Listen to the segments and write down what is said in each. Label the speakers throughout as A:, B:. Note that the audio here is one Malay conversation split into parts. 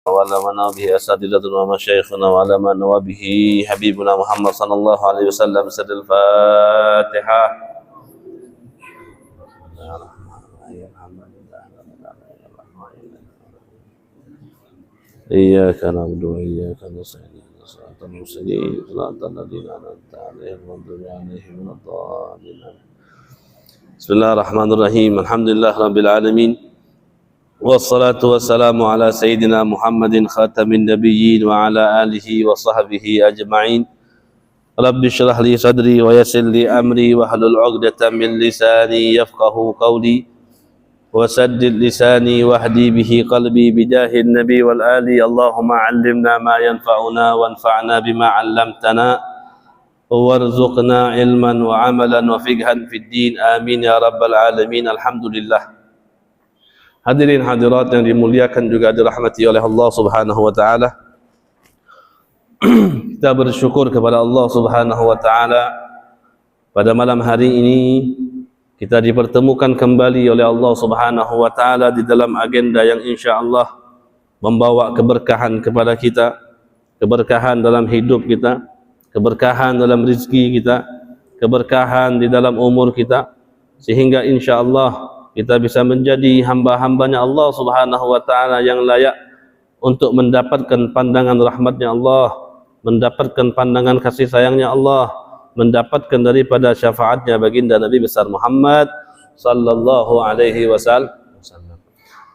A: وعلى من نوى به أساتذتنا ومشايخنا وعلى من نوى به حبيبنا محمد صلى الله عليه وسلم. سر الفاتحة. إياك نعبد وإياك نستعين صراط المستقيم صراط الذين أنعمت عليهم غير المغضوب عليهم ولا الضالين. بسم الله الرحمن الرحيم. الحمد لله رب العالمين والصلاة والسلام على سيدنا محمد خاتم النبيين وعلى آله وصحبه أجمعين. رب اشرح لي صدري ويسر لي أمري واحلل عقدة من لساني يفقه قولي وسدد لساني واهدي به قلبي بجاه النبي والآل. اللهم علمنا ما ينفعنا وانفعنا بما علمتنا وارزقنا علما وعملا وفقها في الدين. آمين يا رب العالمين. Alhamdulillah. Hadirin hadirat yang dimuliakan juga dirahmati oleh Allah Subhanahu wa taala. Kita bersyukur kepada Allah Subhanahu wa taala pada malam hari ini kita dipertemukan kembali oleh Allah Subhanahu wa taala di dalam agenda yang insyaallah membawa keberkahan kepada kita, keberkahan dalam hidup kita, keberkahan dalam rezeki kita, keberkahan di dalam umur kita, sehingga insyaallah kita bisa menjadi hamba-hambanya Allah Subhanahu wa taala yang layak untuk mendapatkan pandangan rahmatnya Allah, mendapatkan pandangan kasih sayangnya Allah, mendapatkan daripada syafaatnya baginda Nabi besar Muhammad sallallahu alaihi wasallam.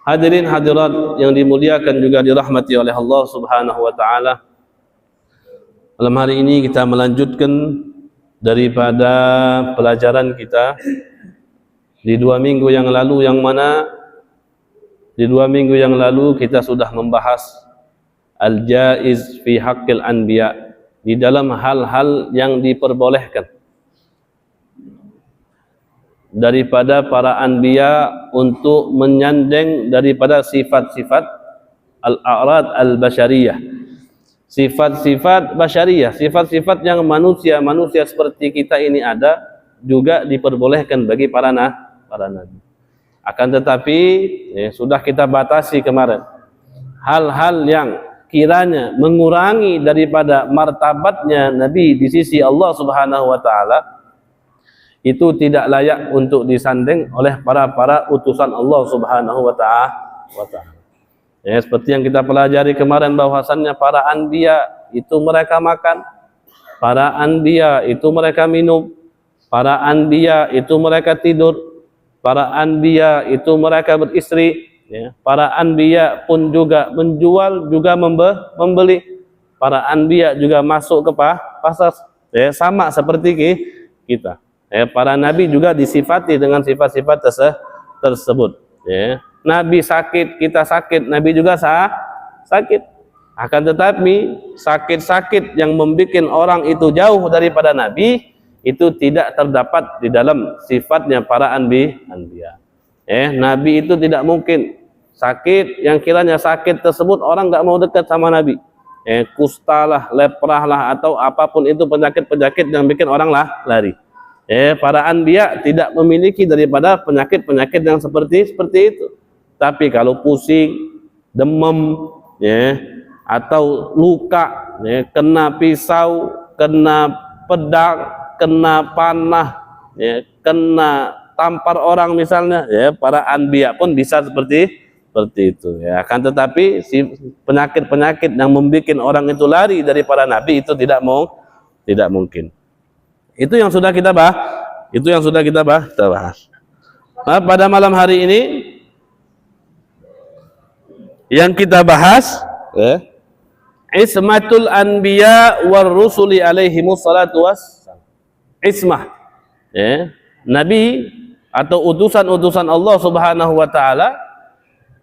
A: Hadirin hadirat yang dimuliakan juga dirahmati oleh Allah Subhanahu wa taala. Malam hari ini kita melanjutkan daripada pelajaran kita di 2 minggu yang lalu, yang mana di 2 minggu yang lalu kita sudah membahas al-jaiz fi haqqil anbiya, di dalam hal-hal yang diperbolehkan daripada para anbiya untuk menyandeng daripada sifat-sifat al-a'rad al-basyariyah, sifat-sifat basyariyah, sifat-sifat yang manusia seperti kita ini ada, juga diperbolehkan bagi para nabi. Akan tetapi sudah kita batasi kemarin hal-hal yang kiranya mengurangi daripada martabatnya Nabi di sisi Allah Subhanahu wa taala, itu tidak layak untuk disandeng oleh para utusan Allah Subhanahu wa taala. Seperti yang kita pelajari kemarin bahwasannya para anbiya itu mereka makan, para anbiya itu mereka minum, para anbiya itu mereka tidur, para anbiya itu mereka beristri, para anbiya pun juga menjual juga membeli, para anbiya juga masuk ke pasar, sama seperti kita. Para nabi juga disifati dengan sifat-sifat tersebut. Nabi sakit, kita sakit, nabi juga sakit. Akan tetapi sakit-sakit yang membuat orang itu jauh daripada nabi itu tidak terdapat di dalam sifatnya para anbiya. Nabi itu tidak mungkin sakit yang kiranya sakit tersebut orang nggak mau dekat sama nabi. Kusta lah, leprah lah, atau apapun itu penyakit-penyakit yang bikin orang lari. Para anbiya tidak memiliki daripada penyakit-penyakit yang seperti itu. Tapi kalau pusing, demam, atau luka, kena pisau, kena pedang, kena panah, kena tampar orang misalnya, para anbiya pun bisa seperti itu. Akan tetapi penyakit-penyakit yang membuat orang itu lari dari para nabi itu tidak mungkin. Itu yang sudah kita bahas. Nah, pada malam hari ini yang kita bahas ismatul anbiya war rusuli alaihimus salatu ismah, nabi atau utusan-utusan Allah Subhanahu wa taala,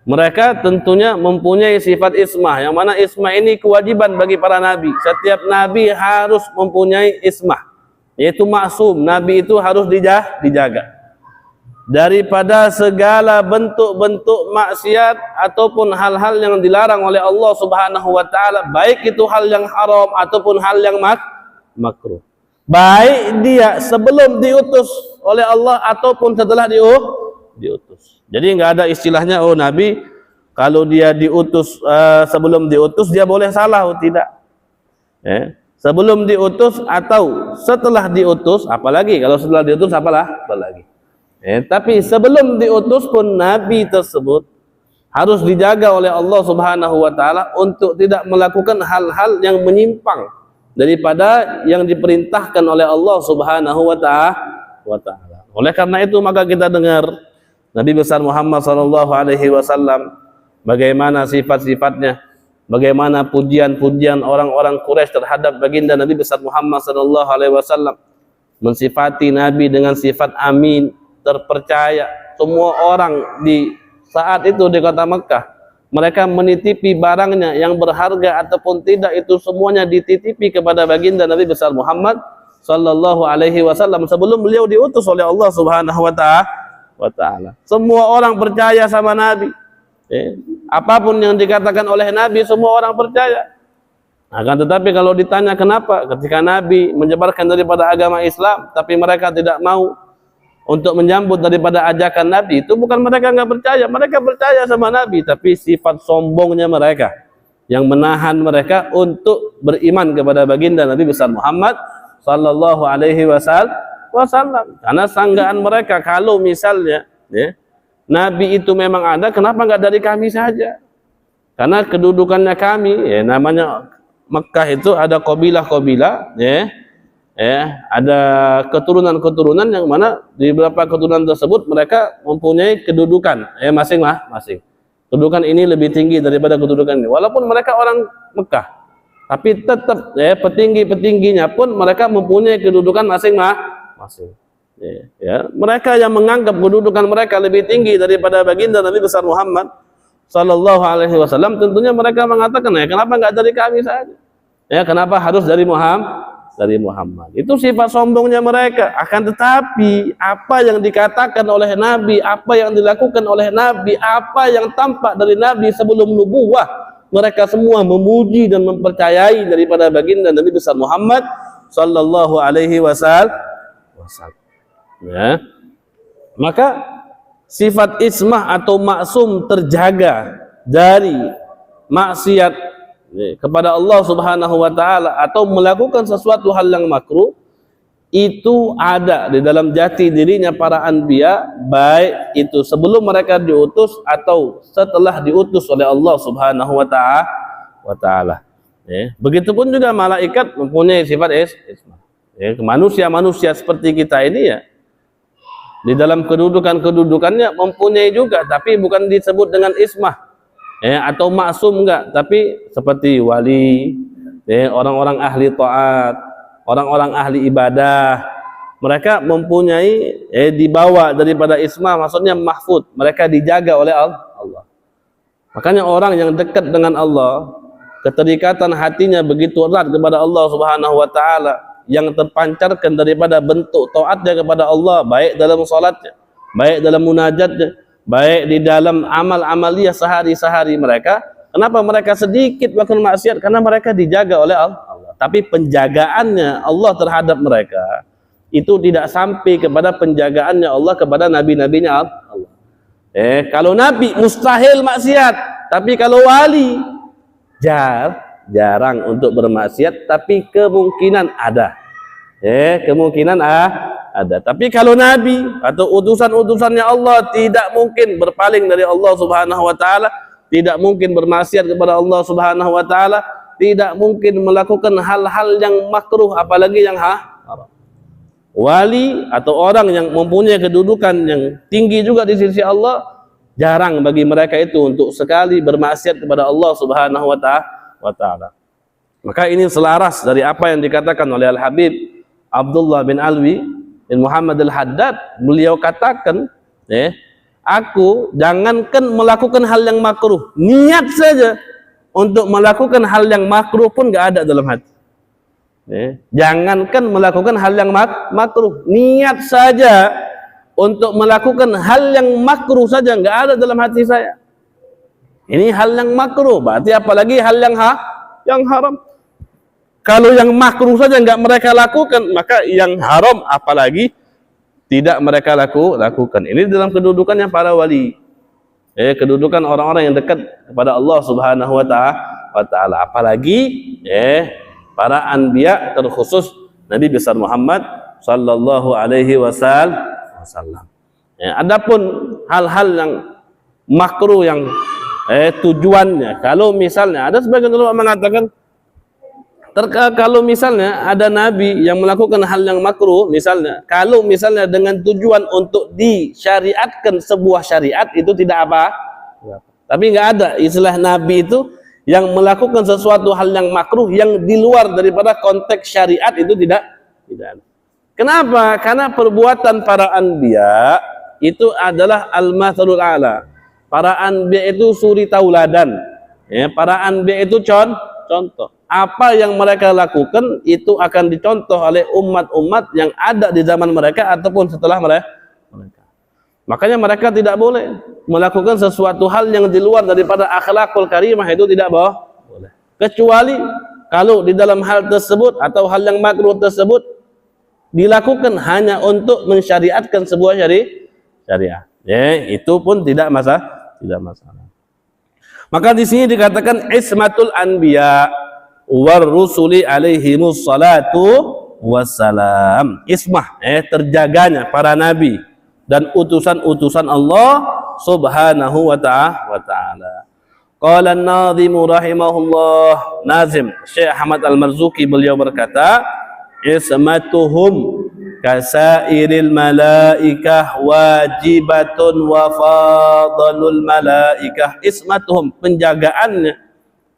A: mereka tentunya mempunyai sifat ismah, yang mana ismah ini kewajiban bagi para nabi. Setiap nabi harus mempunyai ismah, yaitu maksum. Nabi itu harus dijaga daripada segala bentuk-bentuk maksiat ataupun hal-hal yang dilarang oleh Allah Subhanahu wa taala, baik itu hal yang haram ataupun hal yang makruh. Baik dia sebelum diutus oleh Allah ataupun setelah diutus. Jadi nggak ada istilahnya, oh nabi Kalau dia diutus sebelum diutus dia boleh salah atau tidak? Sebelum diutus atau setelah diutus, apalagi kalau setelah diutus apalagi. Tapi sebelum diutus pun Nabi tersebut harus dijaga oleh Allah Subhanahu wa taala untuk tidak melakukan hal-hal yang menyimpang daripada yang diperintahkan oleh Allah Subhanahu wa taala. Oleh karena itu maka kita dengar Nabi besar Muhammad sallallahu alaihi wasallam bagaimana sifat-sifatnya, bagaimana pujian-pujian orang-orang Quraisy terhadap baginda Nabi besar Muhammad sallallahu alaihi wasallam, mensifati Nabi dengan sifat amin, terpercaya. Semua orang di saat itu di kota Mekah, mereka menitipi barangnya yang berharga ataupun tidak, itu semuanya dititipi kepada baginda Nabi besar Muhammad sallallahu alaihi wasallam sebelum beliau diutus oleh Allah Subhanahu wa taala. Semua orang percaya sama Nabi. Apapun yang dikatakan oleh Nabi semua orang percaya. Akan tetapi kalau ditanya kenapa ketika Nabi menyebarkan daripada agama Islam tapi mereka tidak mau untuk menyambut daripada ajakan Nabi, itu bukan mereka nggak percaya, mereka percaya sama Nabi, tapi sifat sombongnya mereka yang menahan mereka untuk beriman kepada baginda Nabi besar Muhammad sallallahu alaihi wasallam. Karena sanggaan mereka kalau misalnya Nabi itu memang ada, kenapa nggak dari kami saja? Karena kedudukannya kami, namanya Mekah itu ada kabilah-kabilah, ada keturunan-keturunan yang mana di beberapa keturunan tersebut mereka mempunyai kedudukan masing-masing. Kedudukan ini lebih tinggi daripada kedudukan ini. Walaupun mereka orang Mekah, tapi tetap petinggi-petingginya pun mereka mempunyai kedudukan masing-masing. Mereka yang menganggap kedudukan mereka lebih tinggi daripada baginda Nabi besar Muhammad sallallahu alaihi wasallam, tentunya mereka mengatakan, kenapa enggak dari kami saja? Kenapa harus dari Muhammad? Itu sifat sombongnya mereka. Akan tetapi apa yang dikatakan oleh Nabi, apa yang dilakukan oleh Nabi, apa yang tampak dari Nabi sebelum nubuwah, mereka semua memuji dan mempercayai daripada baginda Nabi besar Muhammad sallallahu alaihi wasallam. Maka sifat ismah atau maksum terjaga dari maksiat kepada Allah Subhanahu wa taala atau melakukan sesuatu hal yang makruh, itu ada di dalam jati dirinya para anbiya, baik itu sebelum mereka diutus atau setelah diutus oleh Allah Subhanahu wa taala. Begitupun juga malaikat mempunyai sifat ismah. Manusia-manusia seperti kita ini di dalam kedudukannya mempunyai juga, tapi bukan disebut dengan ismah atau maksum, enggak, tapi seperti wali, orang-orang ahli taat, orang-orang ahli ibadah, mereka mempunyai dibawa daripada ismah, maksudnya mahfud, mereka dijaga oleh Allah. Makanya orang yang dekat dengan Allah, keterikatan hatinya begitu erat kepada Allah Subhanahu wa taala, yang terpancarkan daripada bentuk taatnya kepada Allah, baik dalam salatnya, baik dalam munajatnya, baik di dalam amal-amaliyah sehari-hari mereka. Kenapa mereka sedikit melakukan maksiat? Karena mereka dijaga oleh Allah. Tapi penjagaannya Allah terhadap mereka itu tidak sampai kepada penjagaannya Allah kepada nabi-nabinya Allah. Kalau nabi mustahil maksiat, tapi kalau wali jarang untuk bermaksiat, tapi kemungkinan ada. Kemungkinan ada. Tapi kalau nabi atau utusan-utusannya Allah tidak mungkin berpaling dari Allah Subhanahu wa taala, tidak mungkin bermaksiat kepada Allah Subhanahu wa taala, tidak mungkin melakukan hal-hal yang makruh apalagi yang haram. Wali atau orang yang mempunyai kedudukan yang tinggi juga di sisi Allah, jarang bagi mereka itu untuk sekali bermaksiat kepada Allah Subhanahu wa taala. Maka ini selaras dari apa yang dikatakan oleh Al-Habib Abdullah bin Alwi bin Muhammad Al-Haddad. Beliau katakan, aku jangankan melakukan hal yang makruh, niat saja untuk melakukan hal yang makruh pun gak ada dalam hati. Jangankan melakukan hal yang makruh, niat saja untuk melakukan hal yang makruh saja gak ada dalam hati saya. Ini hal yang makruh, berarti apalagi hal yang haram. Kalau yang makruh saja nggak mereka lakukan, maka yang haram apalagi tidak mereka lakukan. Ini dalam kedudukannya para wali. kedudukan orang-orang yang dekat kepada Allah Subhanahu wa taala. Apalagi para anbiya, terkhusus Nabi besar Muhammad sallallahu alaihi wasallam. Adapun hal-hal yang makruh yang tujuannya, kalau misalnya ada sebagian ulama mengatakan kalau misalnya ada nabi yang melakukan hal yang makruh, misalnya kalau misalnya dengan tujuan untuk disyariatkan sebuah syariat, itu tidak apa. Tapi nggak ada istilah nabi itu yang melakukan sesuatu hal yang makruh yang di luar daripada konteks syariat, itu tidak ada. Kenapa? Karena perbuatan para anbiya itu adalah al-mathalul a'la. Para anbiya itu suri tauladan. Para anbiya itu contoh. Apa yang mereka lakukan itu akan dicontoh oleh umat-umat yang ada di zaman mereka ataupun setelah mereka. Makanya mereka tidak boleh melakukan sesuatu hal yang di luar daripada akhlakul karimah, itu tidak boleh. Kecuali kalau di dalam hal tersebut atau hal yang makruh tersebut dilakukan hanya untuk mensyariatkan sebuah syariah. Itu pun tidak masalah. Maka di sini dikatakan ismatul anbiya war rusuli alaihimus salatu wassalam. Ismah, terjaganya para nabi dan utusan-utusan Allah Subhanahu wa ta'ala. Qala an-nazim rahimahullah, nazim Syekh Ahmad Al-Marzuki, beliau berkata, ismatuhum kasairil malaikah wajibatun wa fadalul malaikah. Ismatuhum, penjagaannya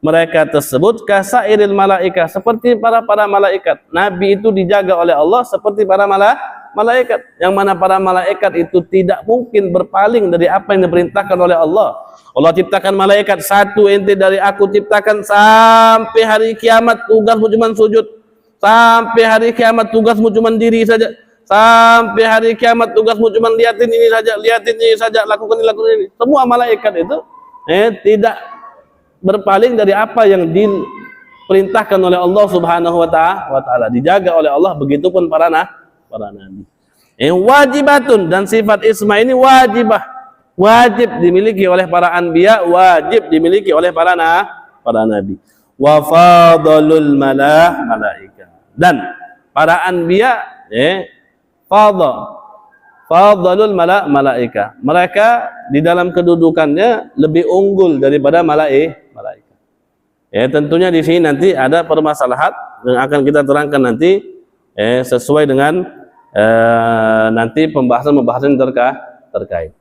A: mereka tersebut kasairil malaikah, seperti para malaikat. Nabi itu dijaga oleh Allah seperti para malaikat, yang mana para malaikat itu tidak mungkin berpaling dari apa yang diperintahkan oleh Allah. Allah ciptakan malaikat, satu ente dari aku ciptakan, sampai hari kiamat tugasmu cuma sujud, sampai hari kiamat tugasmu cuma diri saja, sampai hari kiamat tugasmu cuma liatin ini saja, lakukan ini. Semua malaikat itu tidak berpaling dari apa yang diperintahkan oleh Allah Subhanahu wa ta'ala, dijaga oleh Allah. Begitupun para nabi. Wajibatun, dan sifat isma ini wajib dimiliki oleh para anbiya, wajib dimiliki oleh para nabi. Wa fadalul malaika, dan para anbiya fadalul malaika, mereka di dalam kedudukannya lebih unggul daripada malaikat. Tentunya di sini nanti ada permasalahan yang akan kita terangkan nanti sesuai dengan nanti pembahasan terkait.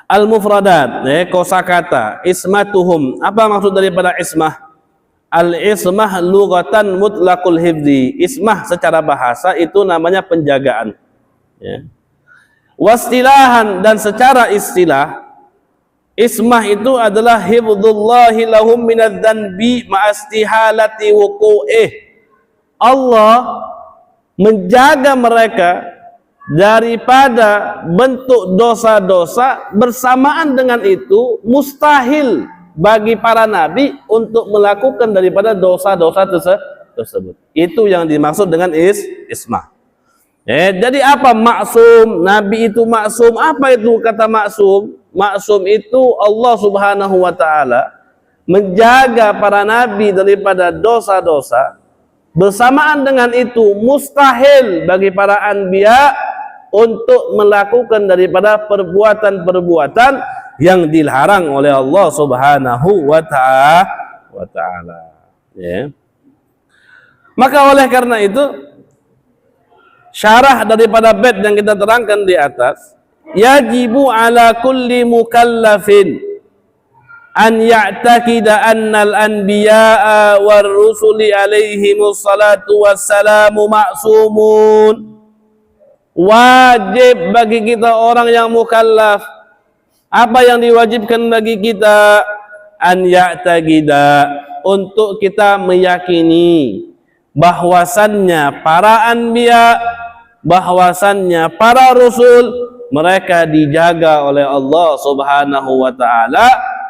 A: Al-mufradat, kosakata, ismatuhum. Apa maksud daripada ismah? Al-ismah lughatan mutlaqul hifzi. Ismah secara bahasa itu namanya penjagaan. Wastilahan, dan secara istilah, ismah itu adalah hifdzullahi lahum minadz-dzanbi ma'astihalati wuqu'ih. Allah menjaga mereka daripada bentuk dosa-dosa, bersamaan dengan itu mustahil bagi para nabi untuk melakukan daripada dosa-dosa tersebut. Itu yang dimaksud dengan ismah. Jadi apa maksum? Nabi itu maksum. Apa itu kata maksum? Maksum itu Allah Subhanahu wa ta'ala menjaga para nabi daripada dosa-dosa. Bersamaan dengan itu mustahil bagi para anbiya untuk melakukan daripada perbuatan-perbuatan yang dilarang oleh Allah Subhanahu wa ta'ala. Maka oleh karena itu, syarah daripada bait yang kita terangkan di atas, yajibu ala kulli mukallafin an ya'taqida annal anbiya'a war rusuli alaihimus salatu wassalamu ma'sumun. Wajib bagi kita orang yang mukallaf. Apa yang diwajibkan bagi kita? An ya'taqida, untuk kita meyakini bahwasannya para anbiya, bahwasannya para rasul, mereka dijaga oleh Allah Subhanahu wa ta'ala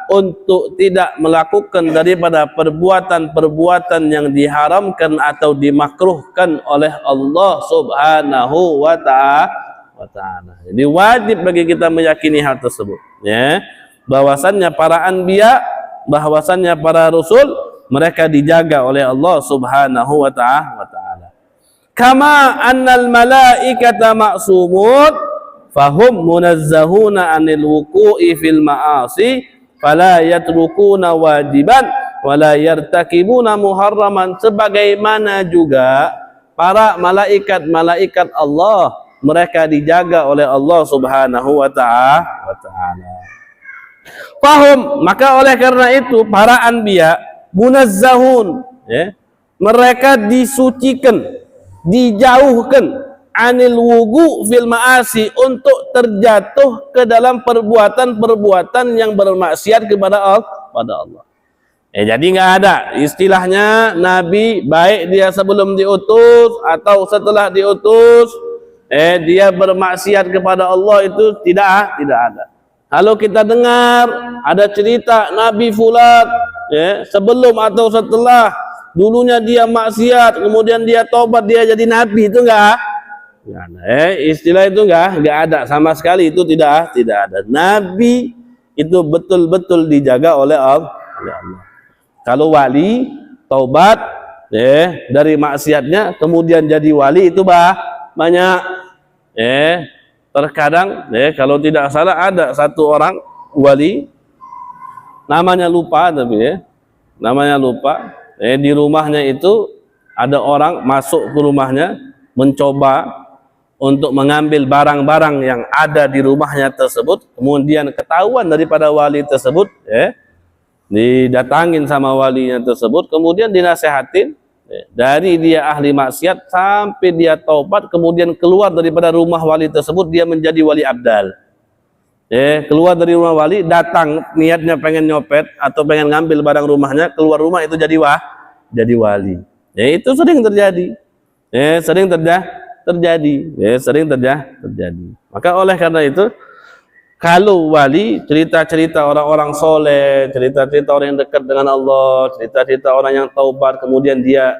A: untuk tidak melakukan daripada perbuatan-perbuatan yang diharamkan atau dimakruhkan oleh Allah Subhanahu wa ta'ala. Jadi wajib bagi kita meyakini hal tersebut, bahwasannya para anbiya, bahwasannya para rasul, mereka dijaga oleh Allah Subhanahu wa ta'ala. Kama annal malaikata ma'sumun fahum munazzahuna anil wuqu'i fil ma'asi fala yatrukuna wajiban wala yartakibuna muharraman. Sebagaimana juga para malaikat-malaikat Allah, mereka dijaga oleh Allah Subhanahu wa ta'ala. Fahum, maka oleh karena itu para anbiya munazzahun, ya, mereka disucikan, dijauhkan anil wugu fil ma'asi, untuk terjatuh ke dalam perbuatan-perbuatan yang bermaksiat kepada Allah. Jadi nggak ada istilahnya Nabi baik dia sebelum diutus atau setelah diutus dia bermaksiat kepada Allah, itu tidak ada. Kalau kita dengar ada cerita Nabi fulan sebelum atau setelah, dulunya dia maksiat kemudian dia tobat dia jadi nabi, itu enggak ada. Istilah itu enggak ada sama sekali, itu tidak ada. Nabi itu betul-betul dijaga oleh Allah. Kalau wali taubat dari maksiatnya kemudian jadi wali, itu banyak. Terkadang kalau tidak salah ada satu orang wali, namanya lupa, tapi namanya lupa. Di rumahnya itu ada orang masuk ke rumahnya mencoba untuk mengambil barang-barang yang ada di rumahnya tersebut, kemudian ketahuan daripada wali tersebut, didatangin sama walinya tersebut, kemudian dinasehatin. Dari dia ahli maksiat sampai dia taubat, kemudian keluar daripada rumah wali tersebut, dia menjadi wali abdal. Keluar dari rumah wali, datang niatnya pengen nyopet atau pengen ngambil barang rumahnya, keluar rumah itu jadi wali. Itu sering terjadi. Sering terjadi. Maka oleh karena itu, kalau wali, cerita-cerita orang-orang soleh, cerita-cerita orang yang dekat dengan Allah, cerita-cerita orang yang taubat, kemudian dia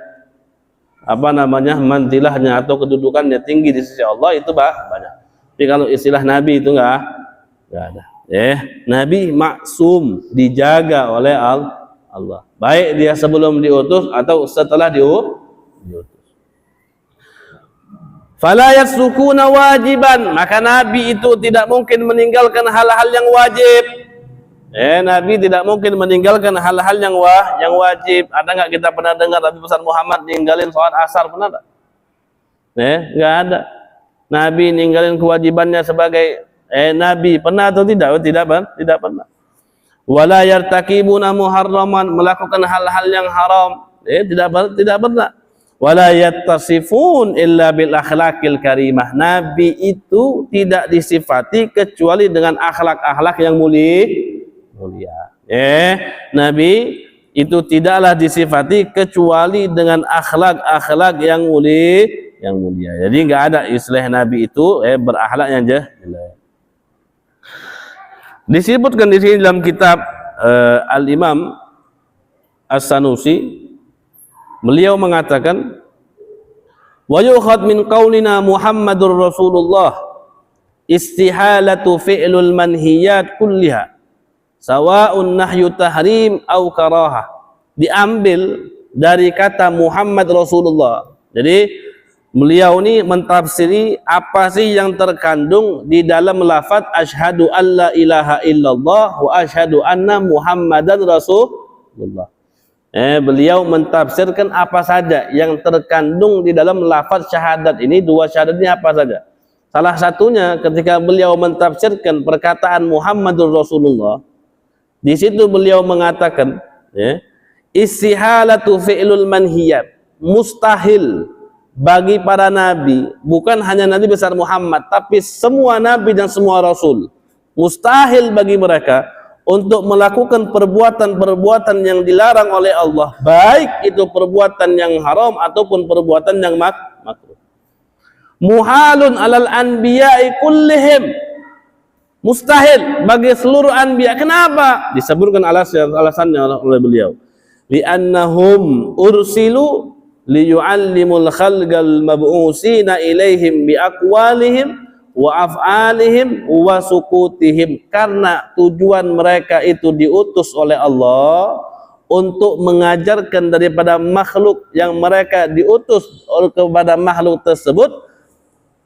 A: manzilahnya atau kedudukannya tinggi di sisi Allah, itu banyak. Tapi kalau istilah Nabi itu enggak ada. Nabi maksum, dijaga oleh Allah. Baik dia sebelum diutus atau setelah diutus. Fala yasrukuna wajiban, maka Nabi itu tidak mungkin meninggalkan hal-hal yang wajib. Nabi tidak mungkin meninggalkan hal-hal yang wajib. Ada nggak kita pernah dengar Nabi besar Muhammad ninggalin sholat asar, pernah nggak? Nggak ada. Nabi ninggalin kewajibannya sebagai Nabi, pernah atau tidak? Tidak pernah. Wala yartakibuna muharraman, melakukan hal-hal yang haram, tidak pernah. Wala yattasifun illa bil akhlaqil karimah. Nabi itu tidak disifati kecuali dengan akhlak-akhlak yang mulia. Nabi itu tidaklah disifati kecuali dengan akhlak-akhlak yang mulia. Jadi enggak ada istilah Nabi itu berakhlak yang jelek. Disebutkan di sini dalam kitab Al-Imam As-Sanusi, beliau mengatakan, wa yukhad min qaulina Muhammadur Rasulullah istihalatu fi'lul manhiyat kulliha sawa'un nahyu tahrim au karahah. Diambil dari kata Muhammad Rasulullah. Jadi beliau ini mentafsiri apa sih yang terkandung di dalam lafaz asyhadu alla ilaha illallah wa asyhadu anna Muhammadan Rasulullah. Beliau mentafsirkan apa saja yang terkandung di dalam lafaz syahadat ini. Dua syahadat ini apa saja? Salah satunya ketika beliau mentafsirkan perkataan Muhammadur Rasulullah, di situ beliau mengatakan istihalatu fi'lul manhiyat, mustahil bagi para nabi, bukan hanya Nabi besar Muhammad, tapi semua nabi dan semua rasul, mustahil bagi mereka untuk melakukan perbuatan-perbuatan yang dilarang oleh Allah, baik itu perbuatan yang haram ataupun perbuatan yang makruh. Muhalun alal anbiya'i kullihim, mustahil bagi seluruh anbiya. Kenapa? Disebutkan alasannya oleh beliau. Li'annahum ursilu liyu'allimul khalqal mab'usina ilaihim biaqwalihim wa af'alihim wa sukutihim, karena tujuan mereka itu diutus oleh Allah untuk mengajarkan daripada makhluk yang mereka diutus kepada makhluk tersebut,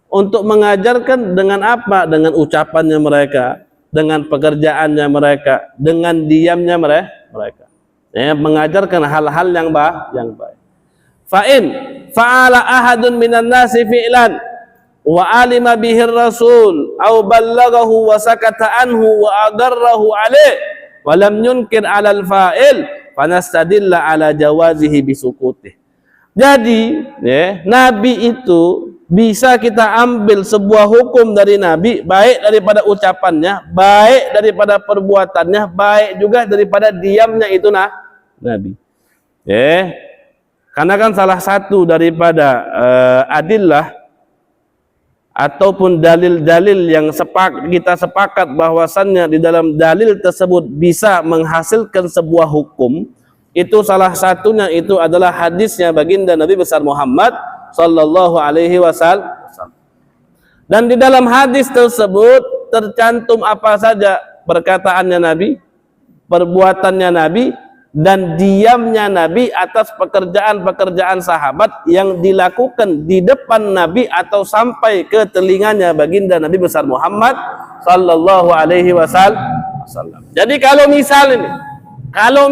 A: untuk mengajarkan dengan apa? Dengan ucapannya mereka, dengan pekerjaannya mereka, dengan diamnya mereka. Ya, mengajarkan hal-hal yang baik. Fa'in fa'ala ahadun minan nasi fi'lan wa alima bihir rasul au ballagahu wa sakata anhu wa agarrahu alaih wa lam yunkir alal fa'il fanastadilla ala jawazihi bisukutih. Jadi ya, Nabi itu bisa kita ambil sebuah hukum dari Nabi, baik daripada ucapannya, baik daripada perbuatannya, baik juga daripada diamnya itu Nabi. Ya, karena kan salah satu daripada adillah ataupun dalil-dalil yang kita sepakat bahwasannya di dalam dalil tersebut bisa menghasilkan sebuah hukum, itu salah satunya itu adalah hadisnya baginda Nabi besar Muhammad sallallahu alaihi wasallam. Dan di dalam hadis tersebut tercantum apa saja perkataannya Nabi, perbuatannya Nabi, dan diamnya Nabi atas pekerjaan-pekerjaan sahabat yang dilakukan di depan Nabi atau sampai ke telinganya baginda Nabi besar Muhammad sallallahu alaihi wasallam. Jadi kalau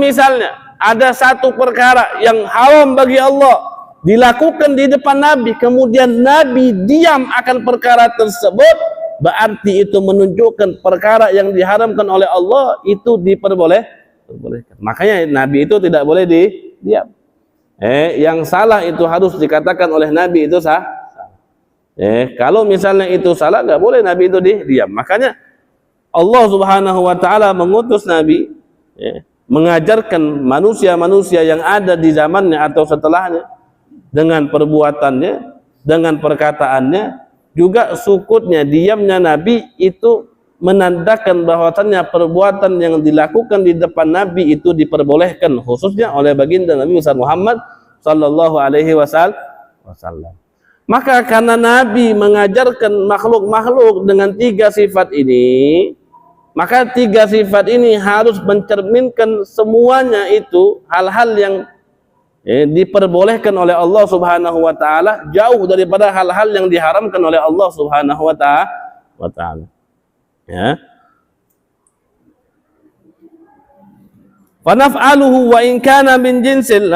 A: misalnya ada satu perkara yang haram bagi Allah dilakukan di depan Nabi, kemudian Nabi diam akan perkara tersebut, berarti itu menunjukkan perkara yang diharamkan oleh Allah itu diperbolehkan. Makanya Nabi itu tidak boleh diam. Yang salah itu harus dikatakan oleh Nabi itu sah. Kalau misalnya itu salah, nggak boleh Nabi itu diam. Makanya Allah Subhanahu wa taala mengutus Nabi mengajarkan manusia-manusia yang ada di zamannya atau setelahnya dengan perbuatannya, dengan perkataannya, juga sukutnya, diamnya Nabi itu menandakan bahwasannya perbuatan yang dilakukan di depan Nabi itu diperbolehkan, khususnya oleh baginda Nabi besar Muhammad sallallahu alaihi wasallam. Maka karena Nabi mengajarkan makhluk-makhluk dengan 3 sifat ini, maka 3 sifat ini harus mencerminkan semuanya itu hal-hal yang diperbolehkan oleh Allah Subhanahu wa taala, jauh daripada hal-hal yang diharamkan oleh Allah Subhanahu wa taala. Ya. Fa naf'aluhu wa in kana min jinsil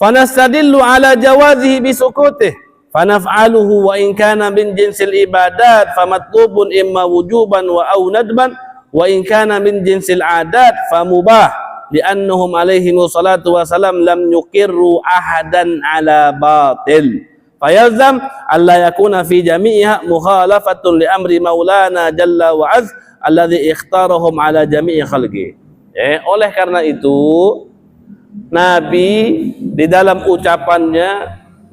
A: fanastadillu ala jawazihi bisukutih. Fa naf'aluhu wa in kana min jinsil ibadat famatlubun imma wujuban wa au nadban wa in kana min jinsil adat famubah. Li'annahum alaihi wassalatu wassalam lam yuqirru ahadan ala batil fayalzam alla yakuna fi jami'iha mukhalafatun li amri maulana jalla wa az alladhi ikhtarahum ala jami'i khalqi. Oleh karena itu Nabi di dalam ucapannya,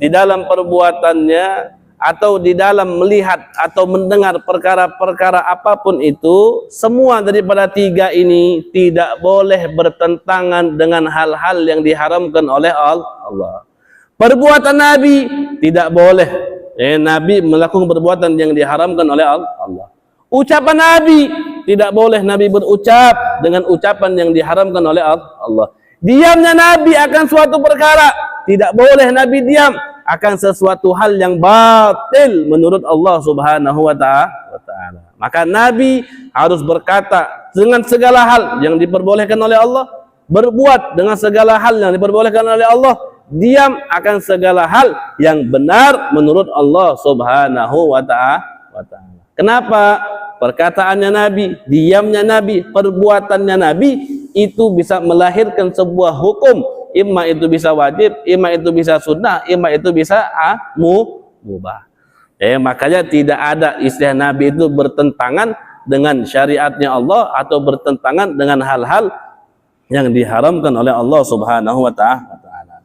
A: di dalam perbuatannya, atau di dalam melihat atau mendengar perkara-perkara apapun itu, semua daripada 3 ini tidak boleh bertentangan dengan hal-hal yang diharamkan oleh Allah. Perbuatan Nabi tidak boleh Nabi melakukan perbuatan yang diharamkan oleh Allah. Ucapan Nabi tidak boleh Nabi berucap dengan ucapan yang diharamkan oleh Allah. Diamnya Nabi akan suatu perkara, tidak boleh Nabi diam akan sesuatu hal yang batil menurut Allah Subhanahu wa taala. Maka Nabi harus berkata dengan segala hal yang diperbolehkan oleh Allah, berbuat dengan segala hal yang diperbolehkan oleh Allah, diam akan segala hal yang benar menurut Allah Subhanahu wa taala. Kenapa? Perkataannya Nabi, diamnya Nabi, perbuatannya Nabi itu bisa melahirkan sebuah hukum. Imma itu bisa wajib, imma itu bisa sunnah, imma itu bisa mubah. Makanya tidak ada istilah Nabi itu bertentangan dengan syariatnya Allah atau bertentangan dengan hal-hal yang diharamkan oleh Allah Subhanahu wa taala.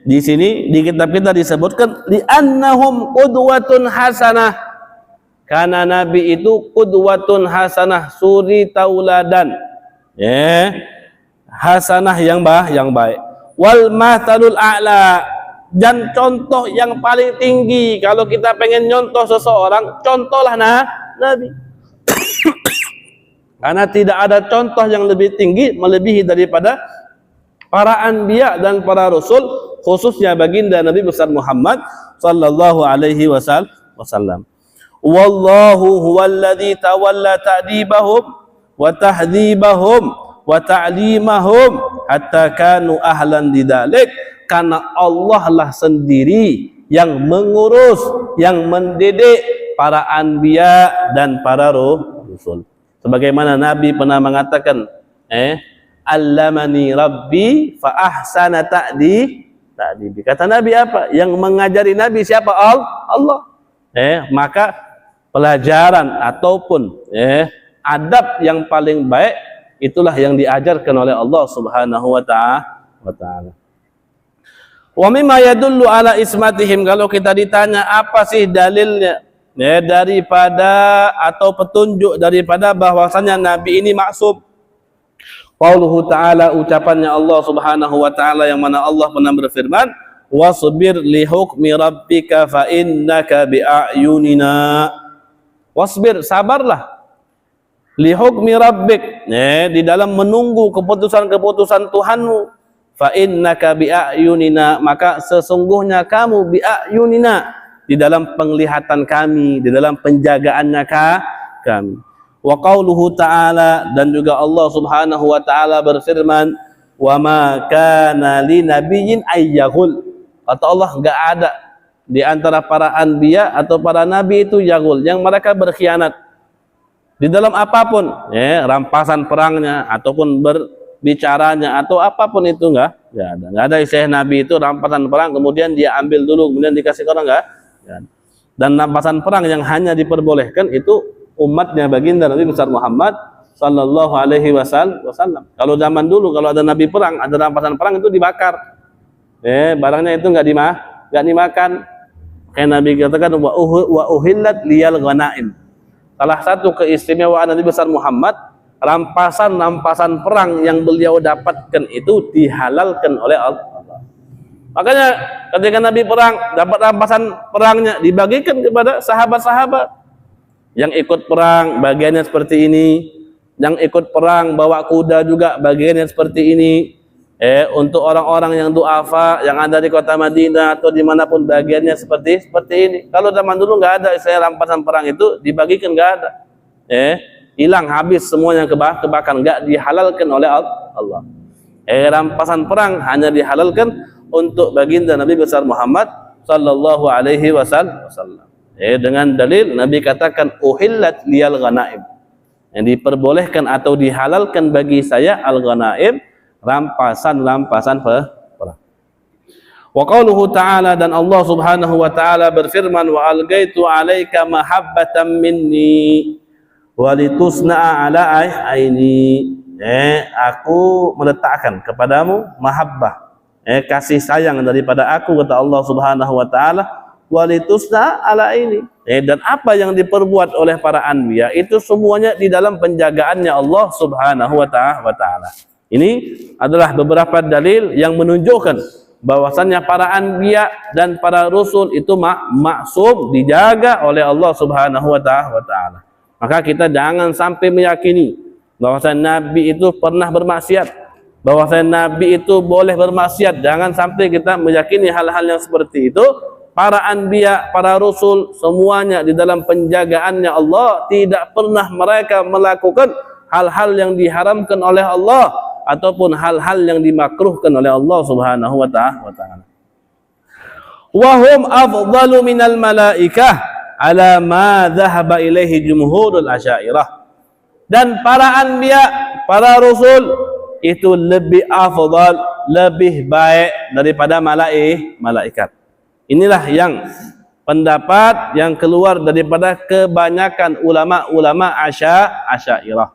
A: Di sini di kitab kita disebutkan li'annahum qudwatun hasanah. Karena Nabi itu qudwatun hasanah, suri tauladan. Hasanah yang baik. Wal mathalul a'la, dan contoh yang paling tinggi. Kalau kita pengen nyontoh seseorang, contohlah Nabi. Karena tidak ada contoh yang lebih tinggi melebihi daripada para anbiya dan para rasul, khususnya baginda Nabi besar Muhammad sallallahu alaihi wasallam. Wallahu huwallazi tawalla ta'dibahum wa tahdhibahum wa ta'limahum hatta kanu ahlan lidzalik. Karena Allah lah sendiri yang mengurus, yang mendidik para anbiya dan para rasul. Sebagaimana Nabi pernah mengatakan, allamani rabbi fa ahsana ta'dibi. Kata Nabi apa? Yang mengajari Nabi siapa? Allah. Maka pelajaran ataupun adab yang paling baik itulah yang diajarkan oleh Allah Subhanahu wa taala. Wa mimma yadullu ala ismatihim, kalau kita ditanya apa sih dalilnya daripada atau petunjuk daripada bahwasanya Nabi ini maksum. Qauluhu ta'ala, ucapannya Allah Subhanahu wa taala yang mana Allah pernah berfirman, wasbir li hukmi rabbika fa innaka bi'ayunina. Wasbir, sabarlah, li hukmi rabbik, di dalam menunggu keputusan-keputusan Tuhanmu, fa innaka bi'ayunina, maka sesungguhnya kamu bi'ayunina, di dalam penglihatan kami, di dalam penjagaannya kami. Wa qauluhu ta'ala, dan juga Allah Subhanahu wa taala berfirman, wa ma kana li nabiyyin ayyahul. Kata Allah, enggak ada di antara para anbiya atau para nabi itu yaghul, yang mereka berkhianat di dalam apapun, rampasan perangnya ataupun berbicaranya atau apapun itu enggak ada. Enggak ada istilah nabi itu rampasan perang kemudian dia ambil dulu kemudian dikasih ke orang, enggak. Dan rampasan perang yang hanya diperbolehkan itu umatnya baginda Nabi besar Muhammad sallallahu alaihi wasallam. Kalau zaman dulu kalau ada nabi perang, ada rampasan perang itu dibakar. Barangnya itu enggak dimakan. Kayak Nabi katakan wa uhillat liyal ghanaim. Salah satu keistimewaan Nabi besar Muhammad, rampasan perang yang beliau dapatkan itu dihalalkan oleh Allah. Makanya ketika Nabi perang, dapat rampasan perangnya dibagikan kepada sahabat-sahabat. Yang ikut perang bagiannya seperti ini, yang ikut perang bawa kuda juga bagiannya seperti ini. Untuk orang-orang yang du'afa yang ada di kota Madinah atau dimanapun bagiannya seperti ini. Kalau zaman dulu nggak ada istilah rampasan perang itu dibagikan, nggak ada. Hilang habis semuanya kebakar, nggak dihalalkan oleh Allah. Rampasan perang hanya dihalalkan untuk baginda Nabi besar Muhammad sallallahu alaihi wasallam. Dengan dalil Nabi katakan uhillat liyal ghanaim, yang diperbolehkan atau dihalalkan bagi saya al-ghanaim, rampasan perang. Wa qauluhu ta'ala, dan Allah Subhanahu wa taala berfirman, wa algaitu 'alaika mahabbatan minni wa litusna'a 'ala aini. Aku meletakkan kepadamu mahabbah, kasih sayang daripada aku, kata Allah Subhanahu wa taala, wa litusna'a 'ala aini. Dan apa yang diperbuat oleh para anbiya itu semuanya di dalam penjagaannya Allah Subhanahu wa taala. Ini adalah beberapa dalil yang menunjukkan bahwasannya para anbiya dan para rasul itu maksum, dijaga oleh Allah Subhanahu wa taala. Maka kita jangan sampai meyakini bahwasanya nabi itu pernah bermaksiat, bahwasanya nabi itu boleh bermaksiat. Jangan sampai kita meyakini hal-hal yang seperti itu. Para anbiya, para rasul semuanya di dalam penjagaannya Allah, tidak pernah mereka melakukan hal-hal yang diharamkan oleh Allah ataupun hal-hal yang dimakruhkan oleh Allah Subhanahu wa taala. Wa hum afdalu minal malaikah ala ma dhahaba ilaihi jumhurul asy'ariyah. Dan para anbiya, para rasul itu lebih afdal, lebih baik daripada malaikat. Inilah yang pendapat yang keluar daripada kebanyakan ulama-ulama asy'ariyah.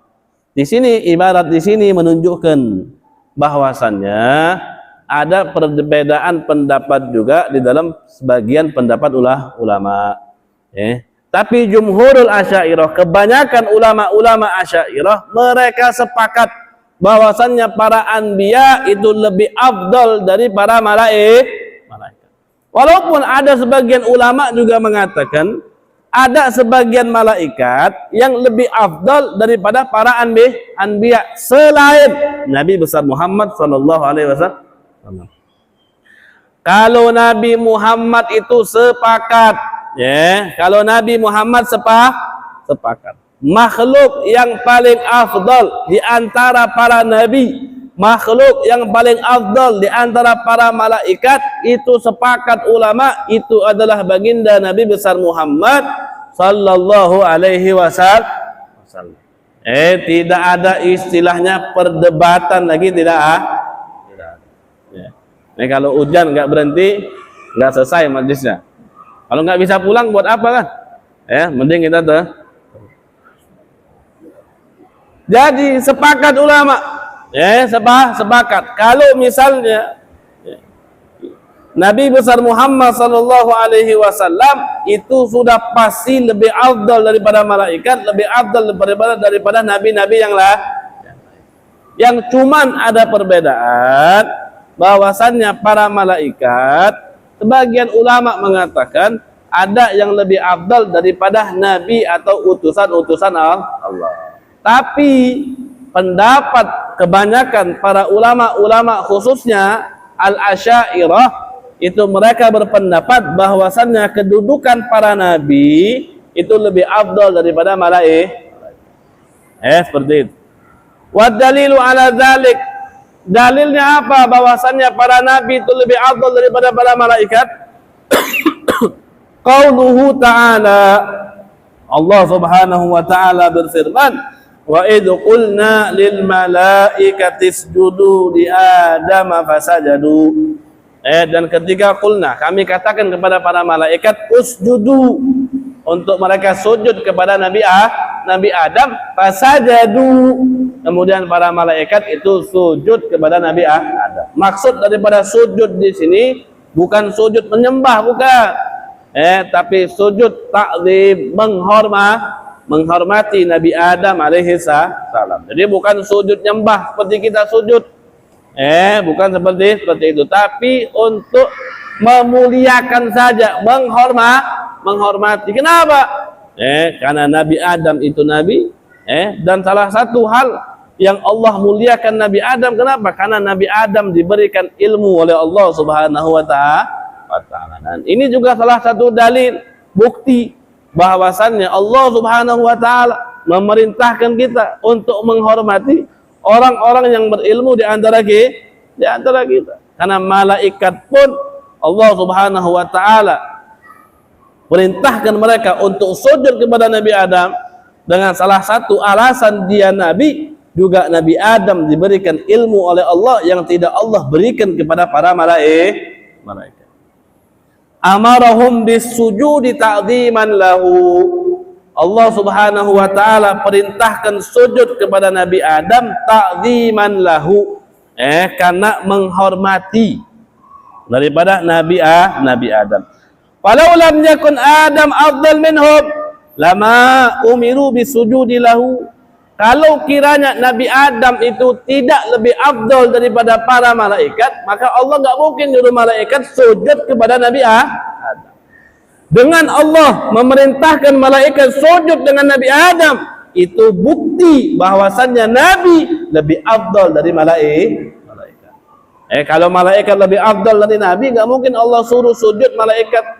A: Di sini ibarat di sini menunjukkan bahwasannya ada perbedaan pendapat juga di dalam sebagian pendapat ulama. Tapi jumhurul asy'ariyah, kebanyakan ulama-ulama asy'ariyah, mereka sepakat bahwasannya para anbiya itu lebih afdal dari para malaikat. Walaupun ada sebagian ulama juga mengatakan ada sebagian malaikat yang lebih afdal daripada para anbiya selain Nabi besar Muhammad sallallahu alaihi wasallam. Kalau Nabi Muhammad itu sepakat, ya, kalau Nabi Muhammad sepakat, makhluk yang paling afdal di antara para nabi, makhluk yang paling afdal di antara para malaikat, itu sepakat ulama itu adalah baginda Nabi besar Muhammad sallallahu alaihi wasallam. Tidak ada istilahnya perdebatan lagi, tidak ada. Ya. Kalau hujan nggak berhenti, nggak selesai majlisnya. Kalau nggak bisa pulang buat apa kan? Mending kita tuh. Jadi sepakat ulama, sepakat. Kalau misalnya Nabi besar Muhammad sallallahu alaihi wasallam itu sudah pasti lebih afdal daripada malaikat, lebih afdal daripada nabi-nabi yang lain. Yang cuman ada perbedaan bahwasannya para malaikat, sebagian ulama mengatakan ada yang lebih afdal daripada nabi atau utusan-utusan Allah. Tapi pendapat kebanyakan para ulama-ulama khususnya Al-Asy'ariyah itu mereka berpendapat bahwasannya kedudukan para nabi itu lebih afdal daripada malaikat. Seperti itu. Wa dalilu ala dzalik, dalilnya apa bahwasannya para nabi itu lebih afdal daripada para malaikat? Qauluhu ta'ala, Allah Subhanahu wa ta'ala berfirman, wa idh qulna lil malaikati isjudu li adama fasajadu. Dan ketika qulna, kami katakan kepada para malaikat usjudu, untuk mereka sujud kepada Nabi Adam, fasajadu, kemudian para malaikat itu sujud kepada Nabi Adam. Maksud daripada sujud di sini bukan sujud menyembah, bukan, tapi sujud ta'zim, menghormati Nabi Adam alaihi salam. Jadi bukan sujud nyembah seperti kita sujud, bukan seperti itu, tapi untuk memuliakan saja, menghormati. Kenapa? Karena Nabi Adam itu nabi, dan salah satu hal yang Allah muliakan Nabi Adam, kenapa? Karena Nabi Adam diberikan ilmu oleh Allah Subhanahu wa ta'ala. Dan ini juga salah satu dalil bukti bahwasannya Allah Subhanahu wa ta'ala memerintahkan kita untuk menghormati orang-orang yang berilmu di antara kita. Karena malaikat pun Allah Subhanahu wa ta'ala perintahkan mereka untuk sujud kepada Nabi Adam dengan salah satu alasan dia nabi, juga Nabi Adam diberikan ilmu oleh Allah yang tidak Allah berikan kepada para malaikat. Amarahum bisujudi ta'ziman lahu. Allah Subhanahu wa ta'ala perintahkan sujud kepada Nabi Adam ta'ziman lahu, karena menghormati daripada Nabi Adam. Falau lam yakun Adam afdal minhum lama umiru bisujudi lahu. Kalau kiranya Nabi Adam itu tidak lebih afdal daripada para malaikat, maka Allah enggak mungkin nyuruh malaikat sujud kepada Nabi Adam. Dengan Allah memerintahkan malaikat sujud dengan Nabi Adam, itu bukti bahwasannya Nabi lebih afdal dari malaikat. Kalau malaikat lebih afdal dari Nabi, enggak mungkin Allah suruh sujud malaikat.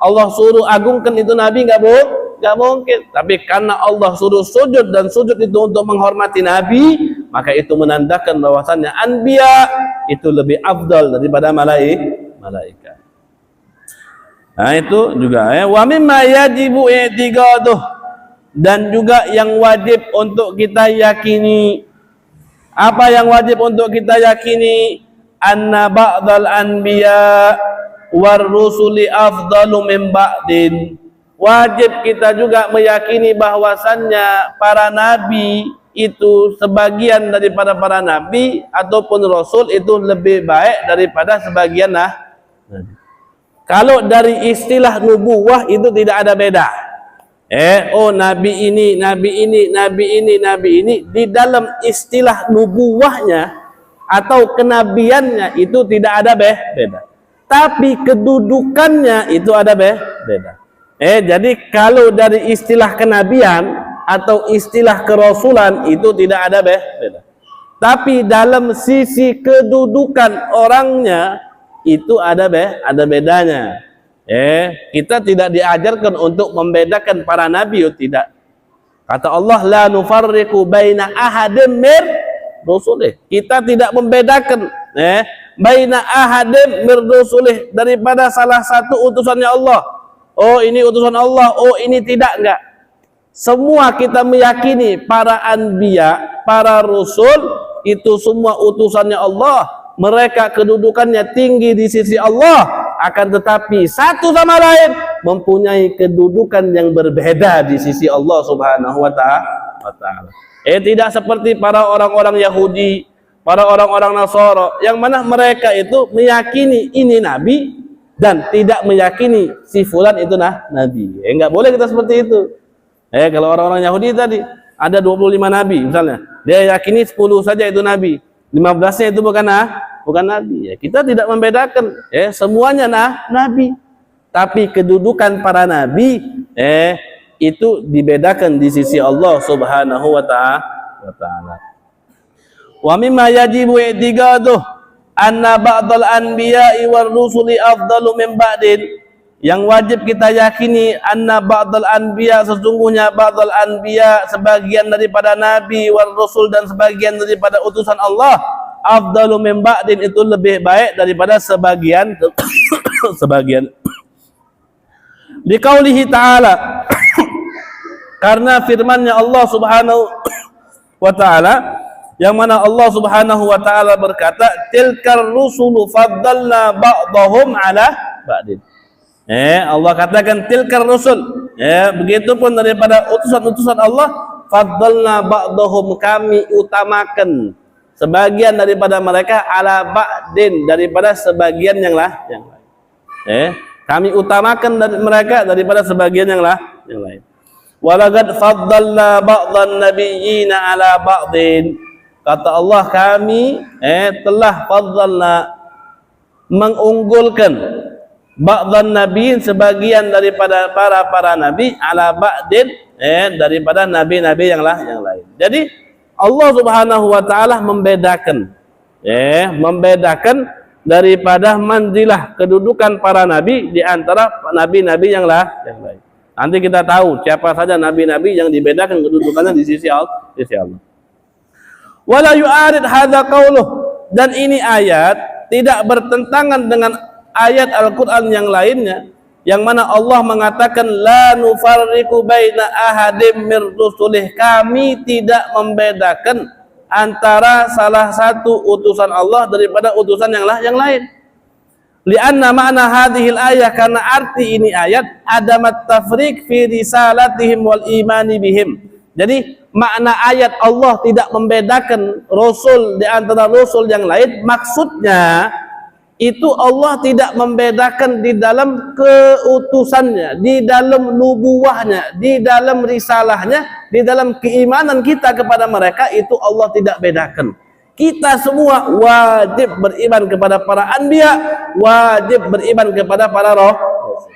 A: Allah suruh agungkan itu Nabi, enggak mungkin. Tapi karena Allah suruh sujud, dan sujud itu untuk menghormati Nabi, maka itu menandakan bahwasannya anbiya itu lebih afdal daripada malaikat. Nah itu juga wa mimma yajibu i'tiqaduh, dan juga yang wajib untuk kita yakini. Apa yang wajib untuk kita yakini? Anna ba'dal anbiya war rusuli afdalu min ba'din. Wajib kita juga meyakini bahwasannya para nabi itu, sebagian daripada para nabi ataupun rasul itu lebih baik daripada sebagian nabi. Kalau dari istilah nubuwah itu tidak ada beda. Nabi ini, di dalam istilah nubuwahnya atau kenabiannya itu tidak ada beda. tapi kedudukannya itu ada beda. Jadi kalau dari istilah kenabian atau istilah kerasulan itu tidak ada beda. Tapi dalam sisi kedudukan orangnya itu ada bedanya. Kita tidak diajarkan untuk membedakan para nabi, tidak. Kata Allah, la nufarriqu baina ahadin mir rusulih. Kita tidak membedakan baina ahadin mir rusulih daripada salah satu utusannya Allah. Oh, ini utusan Allah, oh ini tidak, enggak. Semua kita meyakini para anbiya, para rasul itu semua utusannya Allah. Mereka kedudukannya tinggi di sisi Allah. Akan tetapi satu sama lain mempunyai kedudukan yang berbeda di sisi Allah Subhanahu wa ta'ala. Tidak seperti para orang-orang Yahudi, para orang-orang Nasara, yang mana mereka itu meyakini ini nabi dan tidak meyakini si fulan itu nabi. Enggak boleh kita seperti itu. Kalau orang-orang Yahudi tadi ada 25 nabi misalnya, dia yakini 10 saja itu nabi, 15-nya itu bukan nabi. Kita tidak membedakan, semuanya nabi. Tapi kedudukan para nabi itu dibedakan di sisi Allah Subhanahu wa ta'ala. Wa mimma yajibu i'tiqaduh anna ba'dal anbiya'i war rusuli afdalu min ba'din. Yang wajib kita yakini anna ba'dal anbiya, sesungguhnya ba'dal anbiya, sebagian daripada nabi, war rasul, dan sebagian daripada utusan Allah, afdalu min ba'din, itu lebih baik daripada sebagian. Liqaulihi ta'ala, karena firman-Nya Allah Subhanahu wa ta'ala, yang mana Allah Subhanahu wa ta'ala berkata, tilkar rusulu faddalna ba'dahum ala ba'din. Allah katakan tilkar rusul, begitupun daripada utusan-utusan Allah, faddalna ba'dahum, kami utamakan sebagian daripada mereka ala ba'din, daripada sebagian yang lain. Kami utamakan dari mereka daripada sebagian yang lain. Walaqad faddalna ba'dhan nabiyyina ala ba'din. Kata Allah, kami telah faddalna, mengunggulkan ba'dhan nabiyyin, sebagian daripada para nabi, ala ba'din, daripada nabi-nabi yang lain. Jadi Allah Subhanahu wa ta'ala membedakan daripada manzilah, kedudukan para nabi di antara nabi-nabi yang lain. Nanti kita tahu siapa saja nabi-nabi yang dibedakan kedudukannya di sisi Allah. Wala yu'arid hadza qauluh, dan ini ayat tidak bertentangan dengan ayat Al-Qur'an yang lainnya, yang mana Allah mengatakan la nufarriqu baina ahadim mir rusulih, kami tidak membedakan antara salah satu utusan Allah daripada utusan yang lain. Lianna makna hadhil ayah, karena arti ini ayat adamat tafriq fi risalatihim wal imani bihim. Jadi makna ayat Allah tidak membedakan rasul di antara rasul yang lain, maksudnya itu Allah tidak membedakan di dalam keutusannya, di dalam nubuwahnya, di dalam risalahnya, di dalam keimanan kita kepada mereka, itu Allah tidak bedakan. Kita semua wajib beriman kepada para anbiya, wajib beriman kepada para rasul.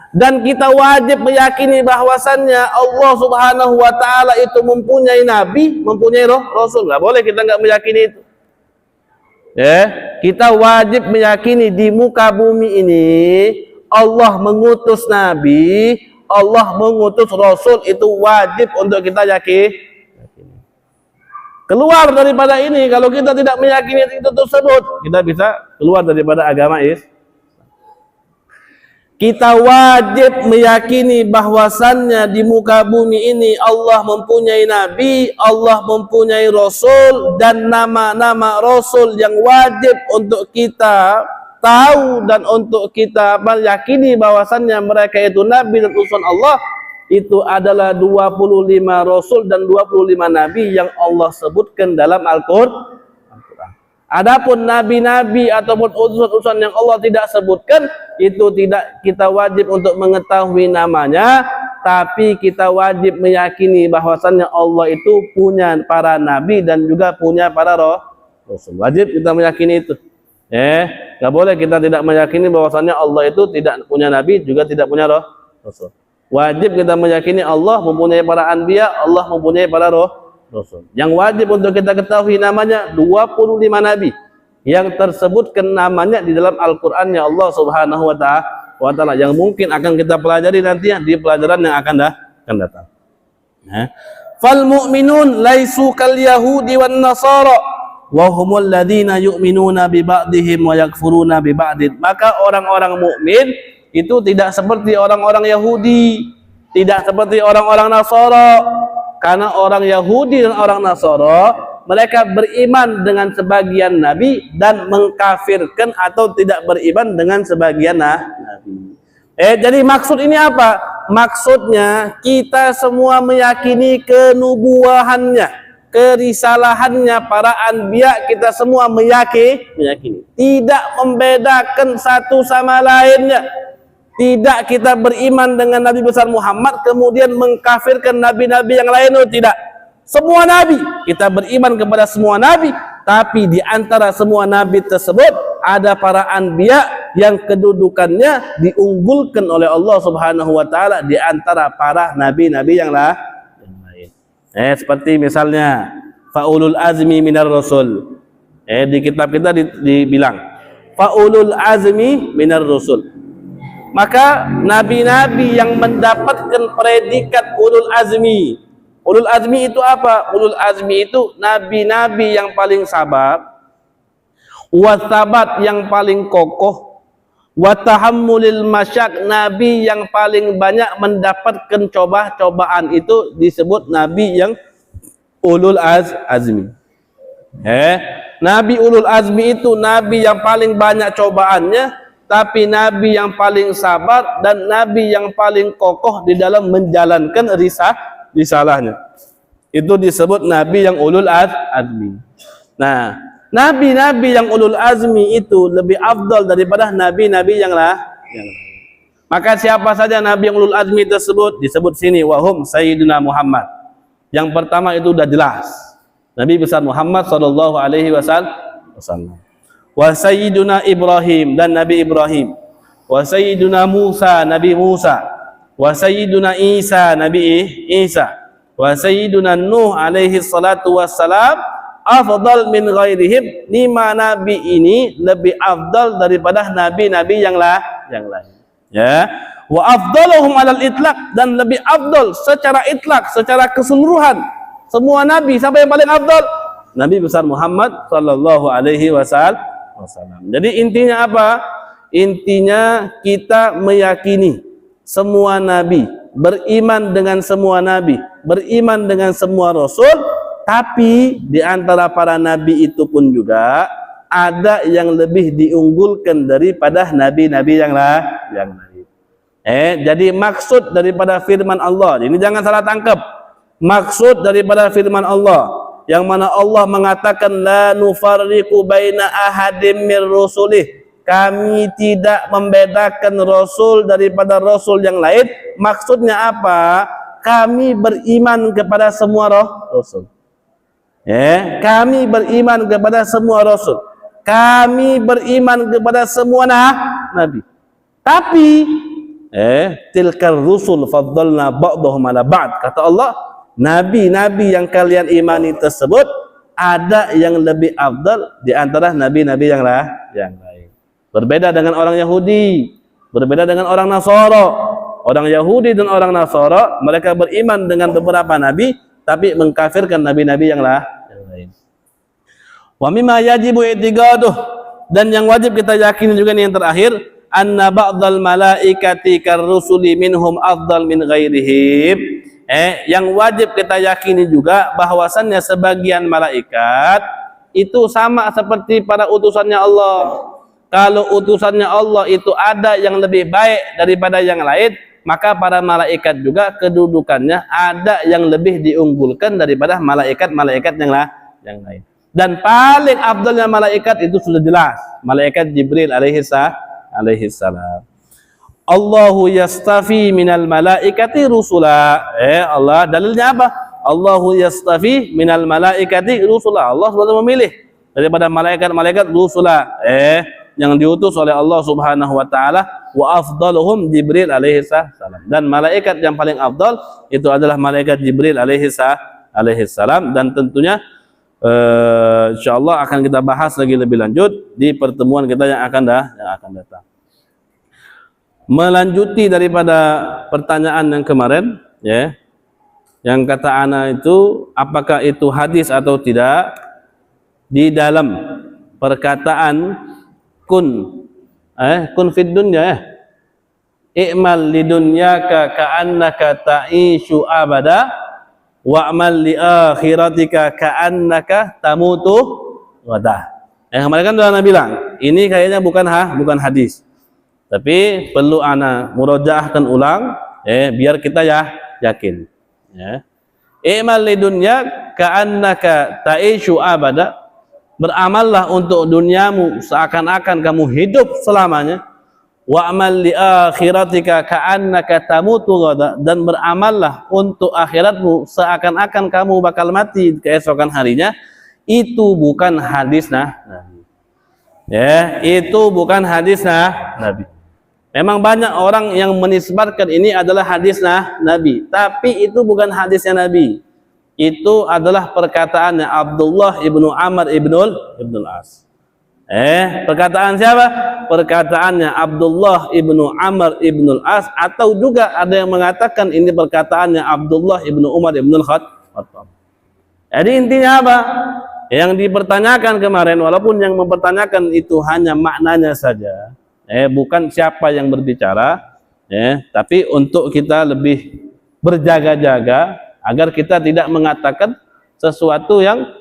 A: Dan kita wajib meyakini bahwasannya Allah Subhanahu wa ta'ala itu mempunyai nabi, mempunyai rasul. Nggak boleh kita nggak meyakini itu. Kita wajib meyakini di muka bumi ini Allah mengutus nabi, Allah mengutus rasul, itu wajib untuk kita yakini. Keluar daripada ini, kalau kita tidak meyakini itu tersebut, kita bisa keluar daripada agama Islam. Kita wajib meyakini bahwasannya di muka bumi ini Allah mempunyai nabi, Allah mempunyai rasul, dan nama-nama rasul yang wajib untuk kita tahu dan untuk kita meyakini bahwasannya mereka itu nabi dan utusan Allah, itu adalah 25 rasul dan 25 nabi yang Allah sebutkan dalam Al-Qur'an. Adapun nabi-nabi ataupun utusan-utusan yang Allah tidak sebutkan, itu tidak kita wajib untuk mengetahui namanya, tapi kita wajib meyakini bahwasannya Allah itu punya para nabi dan juga punya para rasul. Wajib kita meyakini itu. Nggak boleh kita tidak meyakini bahwasannya Allah itu tidak punya nabi, juga tidak punya rasul. Wajib kita meyakini Allah mempunyai para anbiya, Allah mempunyai para rasul. Yang wajib untuk kita ketahui namanya 25 nabi yang tersebutkan namanya di dalam Al-Qur'annya Allah Subhanahu wa ta'ala, yang mungkin akan kita pelajari nanti di pelajaran yang akan datang. Fal mu'minun laisu kal yahudi wan nasara wa humul ladzina yu'minuna bi ba'dihim wa yakfuruna bi ba'din. Maka orang-orang mukmin itu tidak seperti orang-orang Yahudi, tidak seperti orang-orang Nasara. Karena orang Yahudi dan orang Nasara, mereka beriman dengan sebagian nabi dan mengkafirkan atau tidak beriman dengan sebagian nabi. Jadi maksud ini apa? Maksudnya kita semua meyakini kenubuahannya, kerisalahannya para anbiya, kita semua meyakini. Tidak membedakan satu sama lainnya. Tidak kita beriman dengan Nabi besar Muhammad kemudian mengkafirkan nabi-nabi yang lain, tidak. Semua nabi, kita beriman kepada semua nabi, tapi di antara semua nabi tersebut ada para anbiya yang kedudukannya diunggulkan oleh Allah Subhanahu wa taala di antara para nabi-nabi yang lain. Seperti misalnya faulul azmi minar rasul. Di kitab kita dibilang faulul azmi minar rasul. Maka nabi-nabi yang mendapatkan predikat ulul azmi. Ulul azmi itu apa? Ulul azmi itu nabi-nabi yang paling sabar, wasabat yang paling kokoh, watahammulil masyak, nabi yang paling banyak mendapatkan cobaan itu disebut nabi yang ulul azmi. Nabi ulul azmi itu nabi yang paling banyak cobaannya, tapi nabi yang paling sabar dan nabi yang paling kokoh di dalam menjalankan risalahnya. Itu disebut nabi yang ulul azmi. Nah, nabi-nabi yang ulul azmi itu lebih afdal daripada nabi-nabi yang lain. Maka siapa saja nabi yang ulul azmi tersebut disebut sini wahum sayyidina Muhammad. Yang pertama itu sudah jelas, Nabi besar Muhammad sallallahu alaihi wasallam. Wa sayyiduna Ibrahim, dan Nabi Ibrahim. Wa sayyiduna Musa, Nabi Musa. Wa sayyiduna Isa, Nabi Isa. Wa sayyiduna Nuh alaihi salatu wassalam afdal min ghairihim. 5 nabi ini lebih afdal daripada nabi-nabi yang lain. Ya. Wa afdaluhum alal itlaq, dan lebih afdal secara itlaq, secara keseluruhan. Semua nabi, siapa yang paling afdal? Nabi besar Muhammad sallallahu alaihi wasallam. Jadi intinya apa? Intinya kita meyakini semua nabi, beriman dengan semua nabi, beriman dengan semua rasul, tapi di antara para nabi itu pun juga ada yang lebih diunggulkan daripada nabi-nabi yang lain. Jadi maksud daripada firman Allah, ini jangan salah tangkap. Maksud daripada firman Allah yang mana Allah mengatakan la nufarriqu baina ahadim mir rusulih, kami tidak membedakan rasul daripada rasul yang lain. Maksudnya apa? Kami beriman kepada semua rasul. Kami beriman kepada semua rasul. Kami beriman kepada semua nabi. Tapi tilkar rusul faddalna ba'dahum ala ba'd. Kata Allah, nabi-nabi yang kalian imani tersebut ada yang lebih afdal di antara nabi-nabi yang lain. Berbeda dengan orang Yahudi, berbeda dengan orang Nasara. Orang Yahudi dan orang Nasara, mereka beriman dengan beberapa nabi tapi mengkafirkan nabi-nabi yang lain. Wa mimma yajibu i'tiqaduh, dan yang wajib kita yakini juga nih yang terakhir, anna ba'dal malaikati karrusuli minhum afdal min ghairihim. Yang wajib kita yakini juga bahwasannya sebagian malaikat itu sama seperti para utusannya Allah. Kalau utusannya Allah itu ada yang lebih baik daripada yang lain, maka para malaikat juga kedudukannya ada yang lebih diunggulkan daripada malaikat-malaikat yang lain. Dan paling afdalnya malaikat itu sudah jelas, malaikat Jibril alaihi salam. Allahu yastafi minal malaikati rusula. Allah dalilnya apa? Allahu yastafi minal malaikati rusula. Allah SWT memilih daripada malaikat-malaikat rusula. yang diutus oleh Allah Subhanahu wa taala, wa afdaluhum Jibril alaihi salam. Dan malaikat yang paling afdal itu adalah malaikat Jibril alaihi salam, dan tentunya insyaallah akan kita bahas lagi lebih lanjut di pertemuan kita yang akan datang. Melanjuti daripada pertanyaan yang kemarin, ya, yang kata ana itu apakah itu hadis atau tidak, di dalam perkataan kun fid dunya, i'mal lidunyaka ka'annaka ta'ishu abada wa'mal li akhiratika ka'annaka tamutu wada. Yang kemarin kan sudah ana bilang, ini kayaknya bukan hadis. Tapi perlu ana murojaahkan ulang, biar kita yakin. Ya. I'mal lidunya ka'annaka ta'ishu abada, beramallah untuk duniamu seakan-akan kamu hidup selamanya. Wa'mal li akhiratika ka'annaka tamutu ghada, dan beramallah untuk akhiratmu seakan-akan kamu bakal mati keesokan harinya. Itu bukan hadis Nabi. Ya, itu bukan hadis Nabi. Memang banyak orang yang menisbatkan ini adalah hadis Nabi, tapi itu bukan hadisnya Nabi. Itu adalah perkataannya Abdullah ibnu Amr ibnul As. Perkataan siapa? Perkataannya Abdullah ibnu Amr ibnul As, atau juga ada yang mengatakan ini perkataannya Abdullah ibnu Umar ibnul Khattab. Jadi intinya apa? Yang dipertanyakan kemarin, walaupun yang mempertanyakan itu hanya maknanya saja, bukan siapa yang berbicara, tapi untuk kita lebih berjaga-jaga agar kita tidak mengatakan sesuatu yang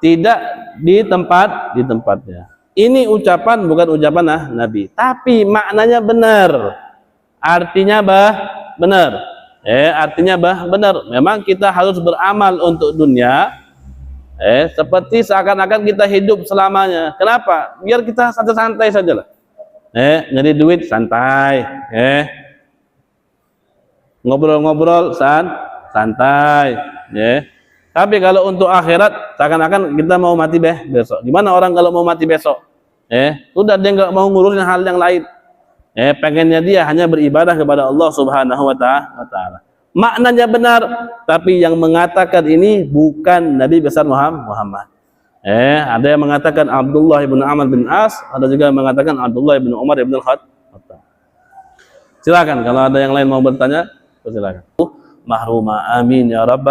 A: tidak di tempatnya. Ini ucapan bukan ucapan Nabi, tapi maknanya benar, artinya benar. Artinya benar. Memang kita harus beramal untuk dunia, seperti seakan-akan kita hidup selamanya. Kenapa? Biar kita santai-santai saja lah. Nyari duit santai, ngobrol-ngobrol santai, Tapi kalau untuk akhirat seakan-akan kita mau mati besok. Gimana orang kalau mau mati besok? Sudah dia nggak mau ngurusin hal yang lain. Pengennya dia hanya beribadah kepada Allah Subhanahu wa taala. Maknanya benar, tapi yang mengatakan ini bukan Nabi besar Muhammad. Ada yang mengatakan Abdullah ibn Amr bin As, ada juga yang mengatakan Abdullah ibn Umar ibn Khattab. Silakan kalau ada yang lain mau bertanya, silakan. Mahruma, amin ya rabbal